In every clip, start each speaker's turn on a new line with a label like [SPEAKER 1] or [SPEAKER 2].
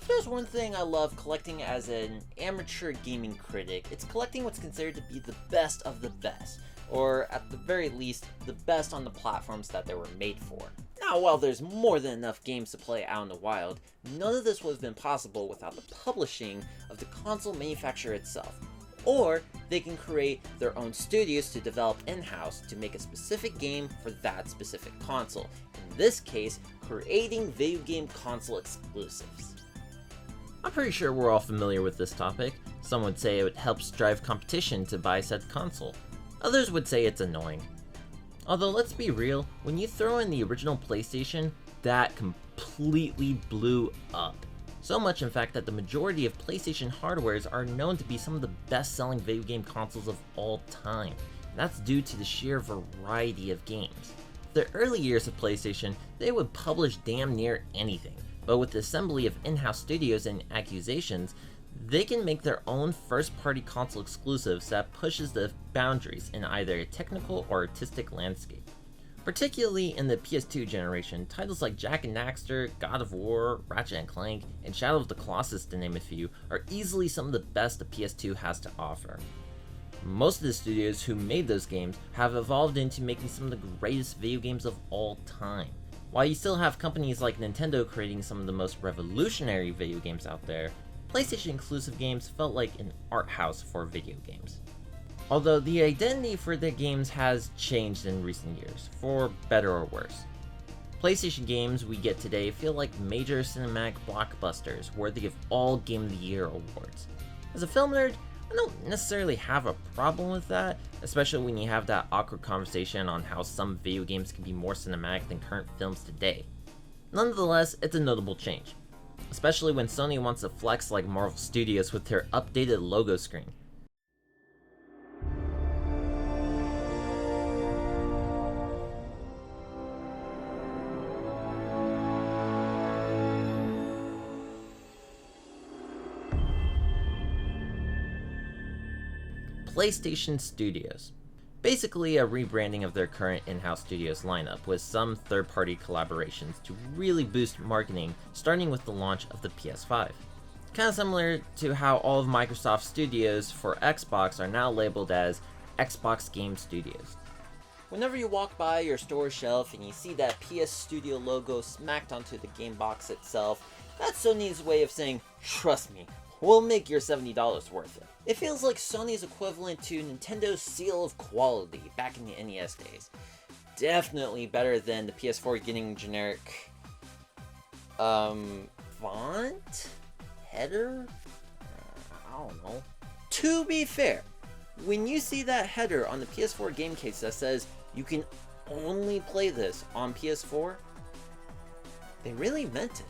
[SPEAKER 1] there's one thing I love collecting as an amateur gaming critic, it's collecting what's considered to be the best of the best, or at the very least, the best on the platforms that they were made for. Now, while there's more than enough games to play out in the wild, none of this would have been possible without the publishing of the console manufacturer itself. Or they can create their own studios to develop in-house to make a specific game for that specific console. In this case, creating video game console exclusives.
[SPEAKER 2] I'm pretty sure we're all familiar with this topic. Some would say it helps drive competition to buy said console. Others would say it's annoying. Although let's be real, when you throw in the original PlayStation, that completely blew up. So much in fact that the majority of PlayStation hardwares are known to be some of the best selling video game consoles of all time. That's due to the sheer variety of games. The early years of PlayStation, they would publish damn near anything, but with the assembly of in-house studios and accusations, they can make their own first-party console exclusives that pushes the boundaries in either a technical or artistic landscape. Particularly in the PS2 generation, titles like Jak and Daxter, God of War, Ratchet & Clank, and Shadow of the Colossus, to name a few, are easily some of the best the PS2 has to offer. Most of the studios who made those games have evolved into making some of the greatest video games of all time. While you still have companies like Nintendo creating some of the most revolutionary video games out there, PlayStation exclusive games felt like an art house for video games. Although the identity for their games has changed in recent years, for better or worse. PlayStation games we get today feel like major cinematic blockbusters worthy of all Game of the Year awards. As a film nerd, I don't necessarily have a problem with that, especially when you have that awkward conversation on how some video games can be more cinematic than current films today. Nonetheless, it's a notable change, especially when Sony wants to flex like Marvel Studios with their updated logo screen. PlayStation Studios. Basically a rebranding of their current in-house studios lineup with some third-party collaborations to really boost marketing, starting with the launch of the PS5. Kinda similar to how all of Microsoft's studios for Xbox are now labeled as Xbox Game Studios.
[SPEAKER 1] Whenever you walk by your store shelf and you see that PS Studio logo smacked onto the game box itself, that's Sony's way of saying, trust me, we'll make your $70 worth it. It feels like Sony's equivalent to Nintendo's seal of quality back in the NES days. Definitely better than the PS4 getting generic font? Header? I don't know. To be fair, when you see that header on the PS4 game case that says you can only play this on PS4, they really meant it.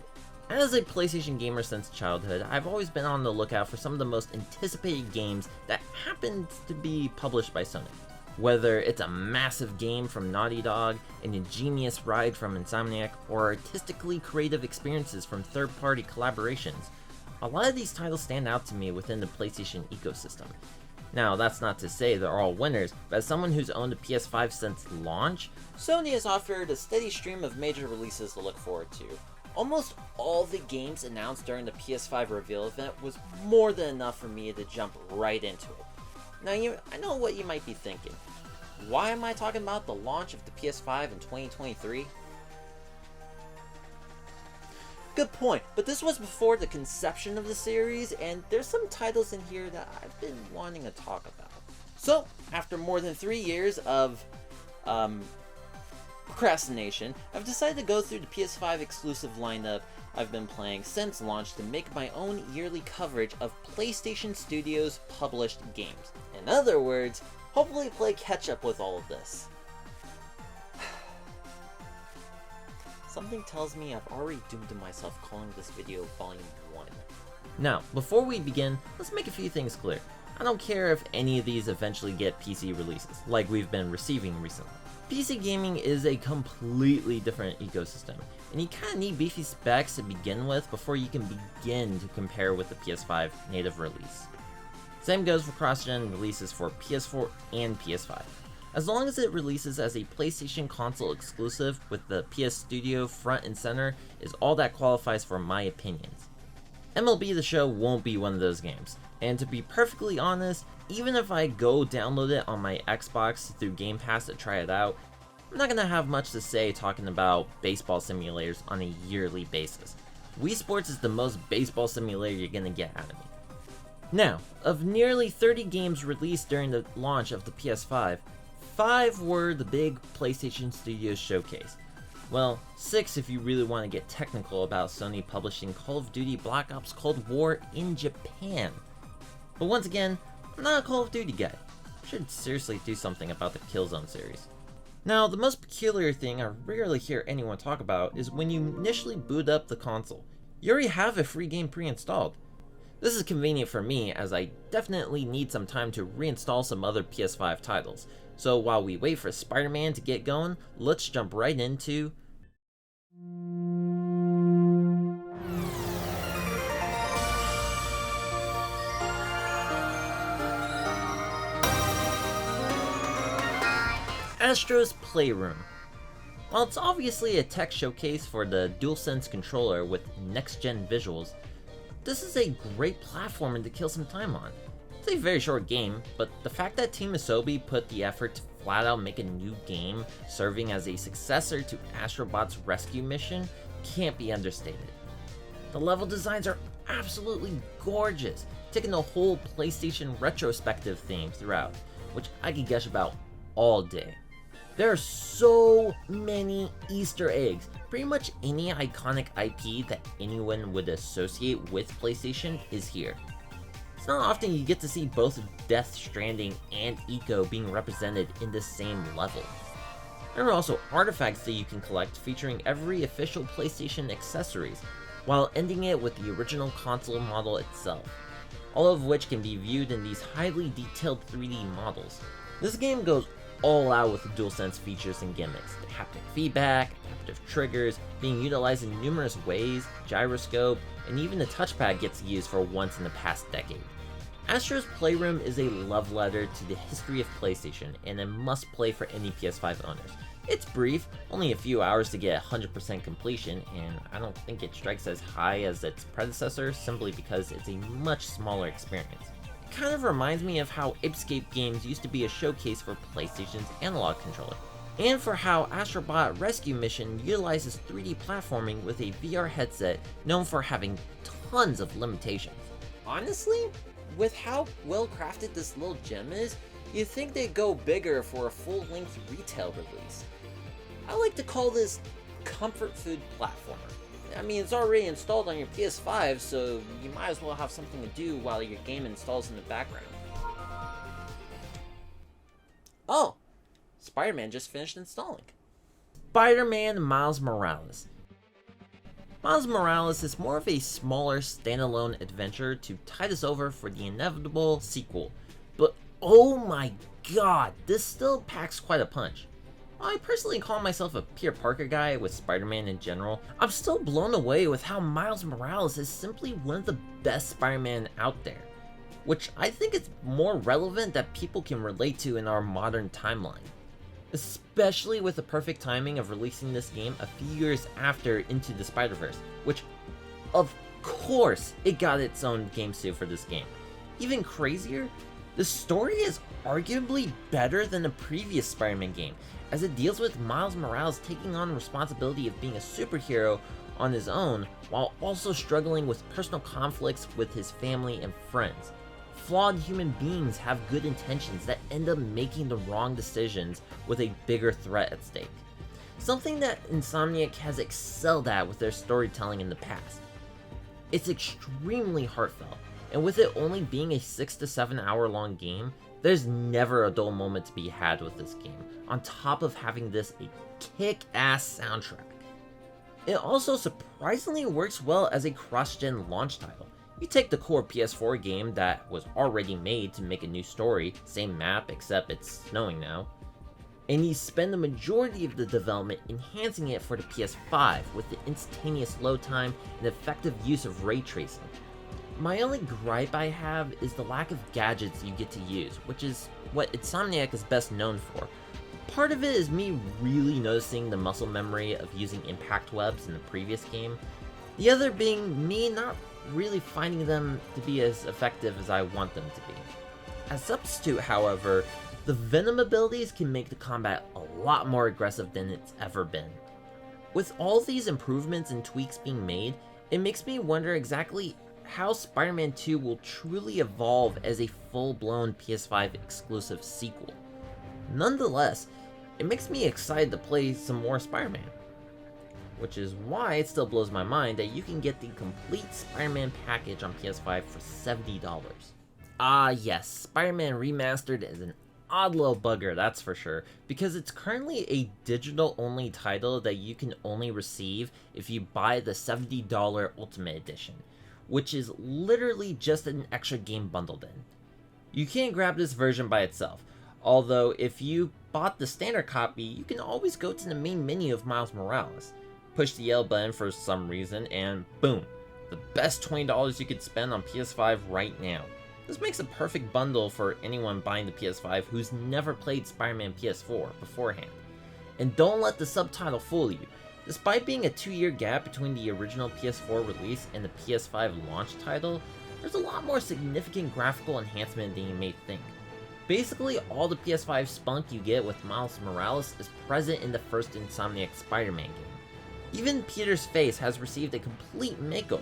[SPEAKER 2] As a PlayStation gamer since childhood, I've always been on the lookout for some of the most anticipated games that happen to be published by Sony. Whether it's a massive game from Naughty Dog, an ingenious ride from Insomniac, or artistically creative experiences from third-party collaborations, a lot of these titles stand out to me within the PlayStation ecosystem. Now, that's not to say they're all winners, but as someone who's owned a PS5 since launch,
[SPEAKER 1] Sony has offered a steady stream of major releases to look forward to. Almost all the games announced during the PS5 reveal event was more than enough for me to jump right into it. Now, I know what you might be thinking. Why am I talking about the launch of the PS5 in 2023? Good point, but this was before the conception of the series, and there's some titles in here that I've been wanting to talk about. So, after more than 3 years of procrastination, I've decided to go through the PS5 exclusive lineup I've been playing since launch to make my own yearly coverage of PlayStation Studios published games. In other words, hopefully play catch up with all of this. Something tells me I've already doomed myself calling this video Volume 1.
[SPEAKER 2] Now, before we begin, let's make a few things clear. I don't care if any of these eventually get PC releases, like we've been receiving recently. PC gaming is a completely different ecosystem, and you kinda need beefy specs to begin with before you can begin to compare with the PS5 native release. Same goes for cross-gen releases for PS4 and PS5. As long as it releases as a PlayStation console exclusive with the PS Studio front and center is all that qualifies for my opinions. MLB The Show won't be one of those games, and to be perfectly honest, even if I go download it on my Xbox through Game Pass to try it out, I'm not gonna have much to say talking about baseball simulators on a yearly basis. Wii Sports is the most baseball simulator you're gonna get out of me. Now, of nearly 30 games released during the launch of the PS5, 5 were the big PlayStation Studios showcase. Well, 6 if you really want to get technical about Sony publishing Call of Duty Black Ops Cold War in Japan. But once again, I'm not a Call of Duty guy. I should seriously do something about the Killzone series. Now, the most peculiar thing I rarely hear anyone talk about is when you initially boot up the console, you already have a free game pre-installed. This is convenient for me as I definitely need some time to reinstall some other PS5 titles. So while we wait for Spider-Man to get going, let's jump right into Astro's Playroom. While it's obviously a tech showcase for the DualSense controller with next-gen visuals, this is a great platformer to kill some time on. It's a very short game, but the fact that Team Asobi put the effort to flat out make a new game serving as a successor to Astrobot's rescue mission can't be understated. The level designs are absolutely gorgeous, taking the whole PlayStation retrospective theme throughout, which I could gush about all day. There are so many Easter eggs. Pretty much any iconic IP that anyone would associate with PlayStation is here. It's not often you get to see both Death Stranding and Eco being represented in the same level. There are also artifacts that you can collect featuring every official PlayStation accessories, while ending it with the original console model itself, all of which can be viewed in these highly detailed 3D models. This game goes all out with the DualSense features and gimmicks, the haptic feedback, adaptive triggers, being utilized in numerous ways, gyroscope, and even the touchpad gets used for once in the past decade. Astro's Playroom is a love letter to the history of PlayStation and a must-play for any PS5 owners. It's brief, only a few hours to get 100% completion, and I don't think it strikes as high as its predecessor simply because it's a much smaller experience. It kind of reminds me of how Apescape games used to be a showcase for PlayStation's analog controller, and for how Astrobot Rescue Mission utilizes 3D platforming with a VR headset known for having tons of limitations.
[SPEAKER 1] Honestly, with how well crafted this little gem is, you'd think they'd go bigger for a full-length retail release. I like to call this comfort food platformer. I mean, it's already installed on your PS5, so you might as well have something to do while your game installs in the background. Oh, Spider-Man just finished installing.
[SPEAKER 2] Spider-Man Miles Morales. Miles Morales is more of a smaller standalone adventure to tide us over for the inevitable sequel, but oh my god, this still packs quite a punch. While I personally call myself a Peter Parker guy with Spider-Man in general, I'm still blown away with how Miles Morales is simply one of the best Spider-Man out there, which I think is more relevant that people can relate to in our modern timeline. Especially with the perfect timing of releasing this game a few years after Into the Spider-Verse, which, of course, it got its own game suit for this game. Even crazier, the story is arguably better than the previous Spider-Man game, as it deals with Miles Morales taking on responsibility of being a superhero on his own, while also struggling with personal conflicts with his family and friends. Flawed human beings have good intentions that end up making the wrong decisions with a bigger threat at stake. Something that Insomniac has excelled at with their storytelling in the past. It's extremely heartfelt, and with it only being a 6 to 7 hour long game, there's never a dull moment to be had with this game, on top of having this a kick-ass soundtrack. It also surprisingly works well as a cross-gen launch title. You take the core PS4 game that was already made to make a new story, same map except it's snowing now, and you spend the majority of the development enhancing it for the PS5 with the instantaneous load time and effective use of ray tracing. My only gripe I have is the lack of gadgets you get to use, which is what Insomniac is best known for. Part of it is me really noticing the muscle memory of using impact webs in the previous game, the other being me not really finding them to be as effective as I want them to be. As substitute, however, the Venom abilities can make the combat a lot more aggressive than it's ever been. With all these improvements and tweaks being made, it makes me wonder exactly how Spider-Man 2 will truly evolve as a full-blown PS5 exclusive sequel. Nonetheless, it makes me excited to play some more Spider-Man. Which is why it still blows my mind that you can get the complete Spider-Man package on PS5 for $70. Ah yes, Spider-Man Remastered is an odd little bugger, that's for sure, because it's currently a digital-only title that you can only receive if you buy the $70 Ultimate Edition, which is literally just an extra game bundled in. You can't grab this version by itself, although if you bought the standard copy, you can always go to the main menu of Miles Morales, push the L button for some reason, and boom, the best $20 you could spend on PS5 right now. This makes a perfect bundle for anyone buying the PS5 who's never played Spider-Man PS4 beforehand. And don't let the subtitle fool you. Despite being a 2-year gap between the original PS4 release and the PS5 launch title, there's a lot more significant graphical enhancement than you may think. Basically, all the PS5 spunk you get with Miles Morales is present in the first Insomniac Spider-Man game. Even Peter's face has received a complete makeover.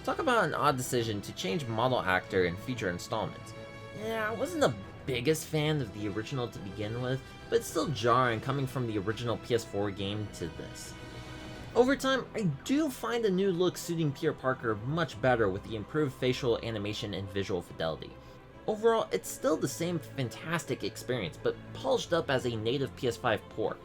[SPEAKER 2] Talk about an odd decision to change model actor in future installments. Yeah, I wasn't the biggest fan of the original to begin with, but it's still jarring coming from the original PS4 game to this. Over time, I do find the new look suiting Peter Parker much better with the improved facial animation and visual fidelity. Overall, it's still the same fantastic experience, but polished up as a native PS5 port.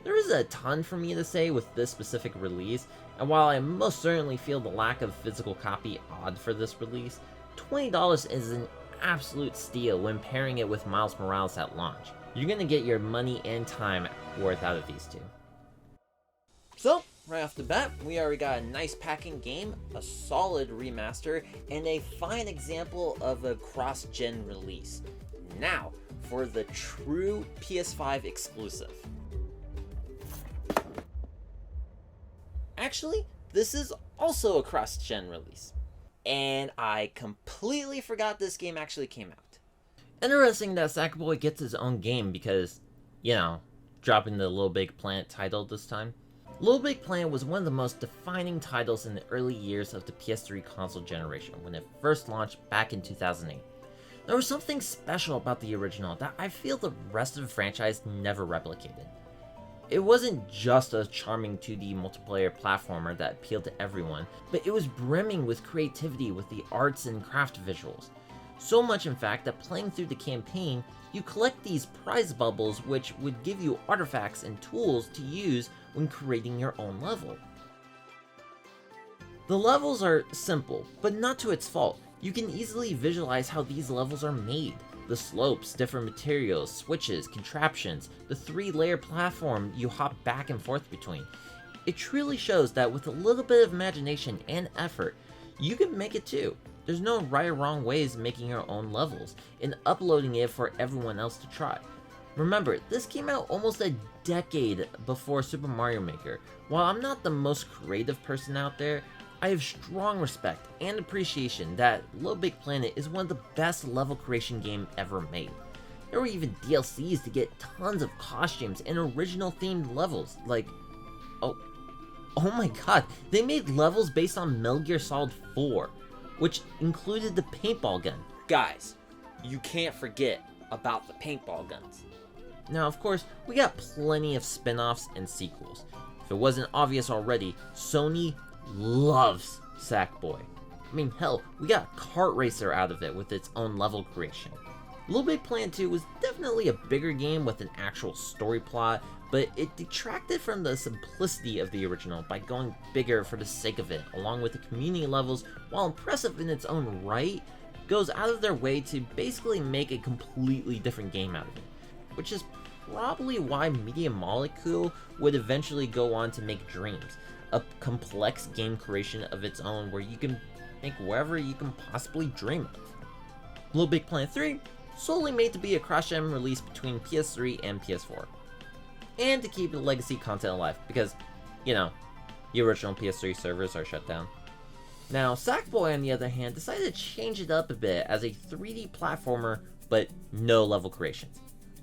[SPEAKER 2] There is a ton for me to say with this specific release, and while I most certainly feel the lack of physical copy odd for this release, $20 is an absolute steal when pairing it with Miles Morales at launch. You're gonna get your money and time worth out of these two.
[SPEAKER 1] So, right off the bat, we already got a nice packing game, a solid remaster, and a fine example of a cross-gen release. Now, for the true PS5 exclusive. Actually, this is also a cross-gen release. And I completely forgot this game actually came out.
[SPEAKER 2] Interesting that Sackboy gets his own game because, dropping the LittleBigPlanet title this time. LittleBigPlanet was one of the most defining titles in the early years of the PS3 console generation when it first launched back in 2008. There was something special about the original that I feel the rest of the franchise never replicated. It wasn't just a charming 2D multiplayer platformer that appealed to everyone, but it was brimming with creativity with the arts and craft visuals. So much in fact that playing through the campaign, you collect these prize bubbles which would give you artifacts and tools to use when creating your own level. The levels are simple, but not to its fault. You can easily visualize how these levels are made. The slopes, different materials, switches, contraptions, the 3-layer platform you hop back and forth between. It truly shows that with a little bit of imagination and effort, you can make it too. There's no right or wrong ways of making your own levels and uploading it for everyone else to try. Remember, this came out almost a decade before Super Mario Maker. While I'm not the most creative person out there, I have strong respect and appreciation that LittleBigPlanet is one of the best level creation game ever made. There were even DLCs to get tons of costumes and original themed levels, like, oh my god, they made levels based on Metal Gear Solid 4, which included the paintball gun.
[SPEAKER 1] Guys, you can't forget about the paintball guns.
[SPEAKER 2] Now, of course, we got plenty of spin-offs and sequels. If it wasn't obvious already, Sony loves Sackboy. I mean, hell, we got Kart Racer out of it with its own level creation. LittleBigPlanet 2 was definitely a bigger game with an actual story plot, but it detracted from the simplicity of the original by going bigger for the sake of it, along with the community levels, while impressive in its own right, goes out of their way to basically make a completely different game out of it, which is probably why Media Molecule would eventually go on to make Dreams, a complex game creation of its own where you can make whatever you can possibly dream of. LittleBigPlanet 3, solely made to be a cross-gen release between PS3 and PS4. And to keep the legacy content alive, because, the original PS3 servers are shut down. Now, Sackboy, on the other hand, decided to change it up a bit as a 3D platformer, but no level creation.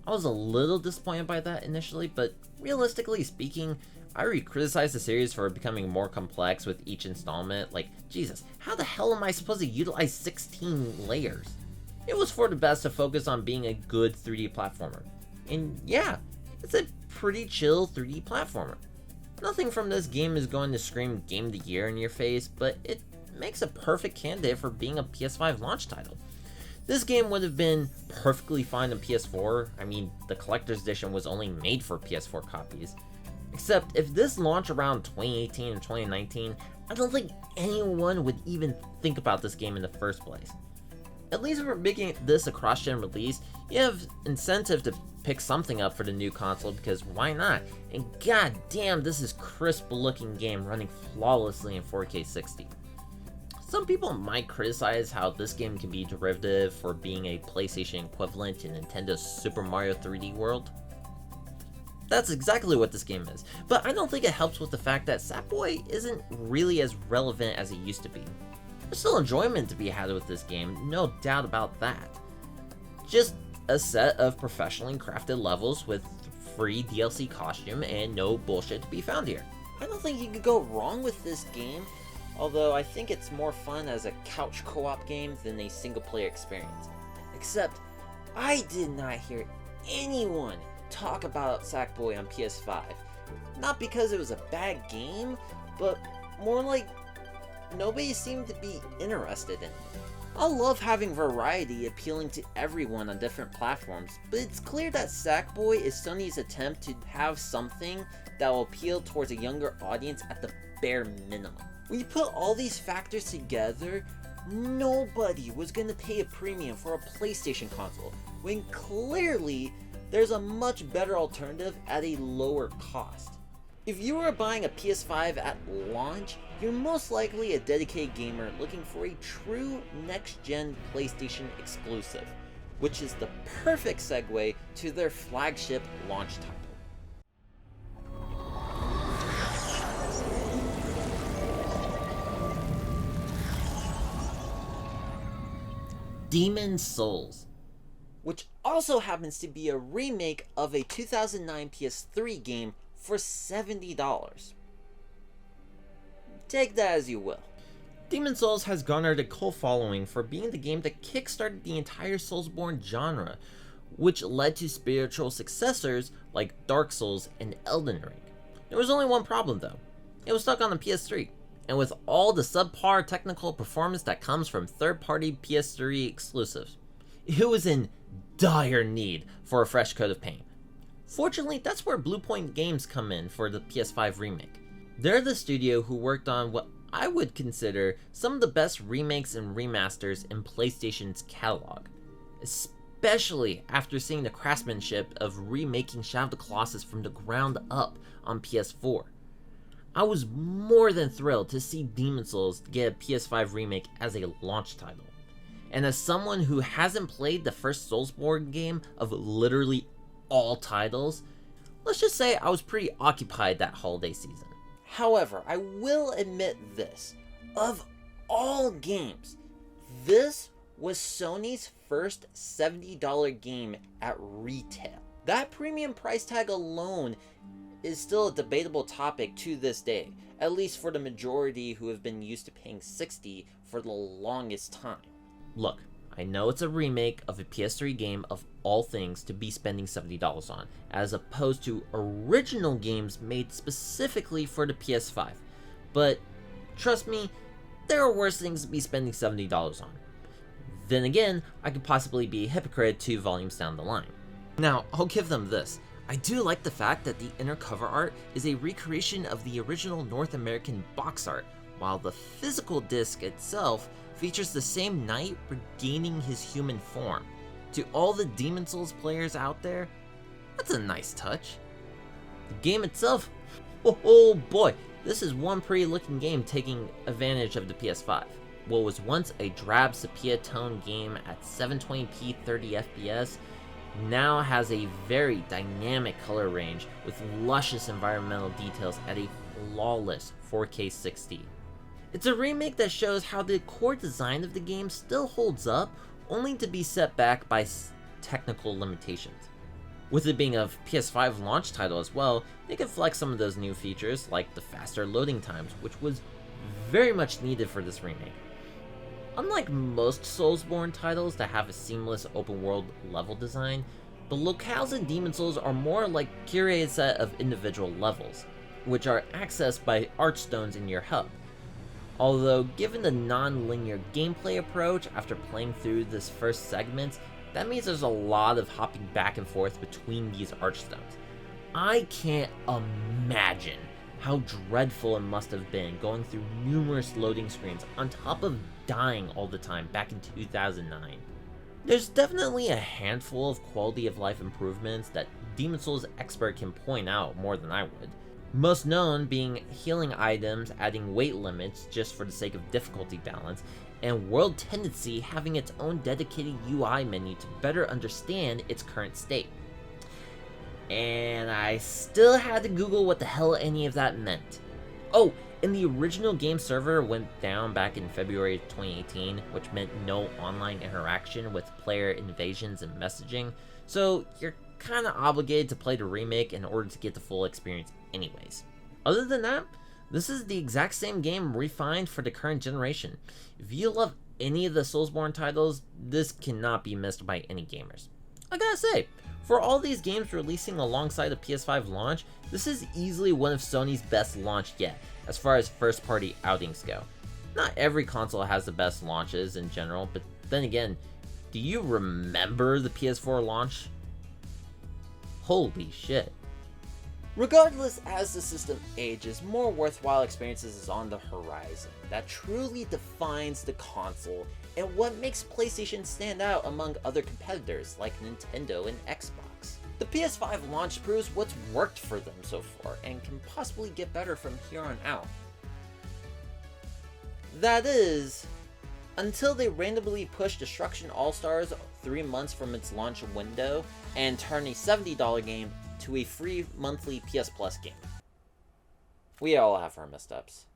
[SPEAKER 2] I was a little disappointed by that initially, but realistically speaking, I already criticized the series for becoming more complex with each installment. Like, Jesus, how the hell am I supposed to utilize 16 layers? It was for the best to focus on being a good 3D platformer. And yeah, it's a pretty chill 3D platformer. Nothing from this game is going to scream Game of the Year in your face, but it makes a perfect candidate for being a PS5 launch title. This game would have been perfectly fine on PS4. I mean, the collector's edition was only made for PS4 copies. Except if this launched around 2018 or 2019, I don't think anyone would even think about this game in the first place. At least if we're making this a cross-gen release, you have incentive to pick something up for the new console, because why not? And god damn, this is crisp looking game running flawlessly in 4K 60. Some people might criticize how this game can be derivative for being a PlayStation equivalent to Nintendo's Super Mario 3D World. That's exactly what this game is, but I don't think it helps with the fact that Sackboy isn't really as relevant as it used to be. There's still enjoyment to be had with this game, no doubt about that. Just a set of professionally crafted levels with free DLC costume and no bullshit to be found here.
[SPEAKER 1] I don't think you could go wrong with this game, although I think it's more fun as a couch co-op game than a single-player experience. Except, I did not hear anyone talk about Sackboy on PS5. Not because it was a bad game, but more like nobody seemed to be interested in it. I love having variety appealing to everyone on different platforms, but it's clear that Sackboy is Sony's attempt to have something that will appeal towards a younger audience at the bare minimum. When you put all these factors together, nobody was going to pay a premium for a PlayStation console, when clearly there's a much better alternative at a lower cost. If you were buying a PS5 at launch, you're most likely a dedicated gamer looking for a true next-gen PlayStation exclusive, which is the perfect segue to their flagship launch title.
[SPEAKER 2] Demon's Souls,
[SPEAKER 1] which also happens to be a remake of a 2009 PS3 game for $70. Take that as you will.
[SPEAKER 2] Demon's Souls has garnered a cult following for being the game that kickstarted the entire Soulsborne genre, which led to spiritual successors like Dark Souls and Elden Ring. There was only one problem though. It was stuck on the PS3, and with all the subpar technical performance that comes from third-party PS3 exclusives, it was in dire need for a fresh coat of paint. Fortunately, that's where Bluepoint Games come in for the PS5 remake. They're the studio who worked on what I would consider some of the best remakes and remasters in PlayStation's catalog, especially after seeing the craftsmanship of remaking Shadow of the Colossus from the ground up on PS4. I was more than thrilled to see Demon's Souls get a PS5 remake as a launch title. And as someone who hasn't played the first Soulsborne game of literally all titles, let's just say I was pretty occupied that holiday season.
[SPEAKER 1] However, I will admit this. Of all games, this was Sony's first $70 game at retail. That premium price tag alone is still a debatable topic to this day, at least for the majority who have been used to paying $60 for the longest time.
[SPEAKER 2] Look, I know it's a remake of a PS3 game of all things to be spending $70 on, as opposed to original games made specifically for the PS5. But trust me, there are worse things to be spending $70 on. Then again, I could possibly be a hypocrite 2 volumes down the line. Now, I'll give them this. I do like the fact that the inner cover art is a recreation of the original North American box art, while the physical disc itself features the same knight regaining his human form. To all the Demon's Souls players out there, that's a nice touch. The game itself, oh boy, this is one pretty looking game taking advantage of the PS5. What was once a drab sepia tone game at 720p 30 FPS now has a very dynamic color range with luscious environmental details at a flawless 4K 60. It's a remake that shows how the core design of the game still holds up, only to be set back by technical limitations. With it being a PS5 launch title as well, they could flex some of those new features, like the faster loading times, which was very much needed for this remake. Unlike most Soulsborne titles that have a seamless open world level design, the locales in Demon's Souls are more like a curated set of individual levels, which are accessed by archstones in your hub. Although, given the non-linear gameplay approach after playing through this first segment, that means there's a lot of hopping back and forth between these archstones. I can't imagine how dreadful it must have been going through numerous loading screens on top of dying all the time back in 2009. There's definitely a handful of quality of life improvements that Demon's Souls expert can point out more than I would. Most known being healing items adding weight limits just for the sake of difficulty balance, and World Tendency having its own dedicated UI menu to better understand its current state. And I still had to Google what the hell any of that meant. Oh, and the original game server went down back in February 2018, which meant no online interaction with player invasions and messaging, so you're kinda obligated to play the remake in order to get the full experience anyways. Other than that, this is the exact same game refined for the current generation. If you love any of the Soulsborne titles, this cannot be missed by any gamers. I gotta say, for all these games releasing alongside the PS5 launch, this is easily one of Sony's best launch yet, as far as first-party outings go. Not every console has the best launches in general, but then again, do you remember the PS4 launch? Holy shit.
[SPEAKER 1] Regardless, as the system ages, more worthwhile experiences is on the horizon that truly defines the console and what makes PlayStation stand out among other competitors like Nintendo and Xbox. The PS5 launch proves what's worked for them so far and can possibly get better from here on out. That is, until they randomly push Destruction All-Stars 3 months from its launch window and turn a $70 game to a free monthly PS Plus game. We all have our missteps.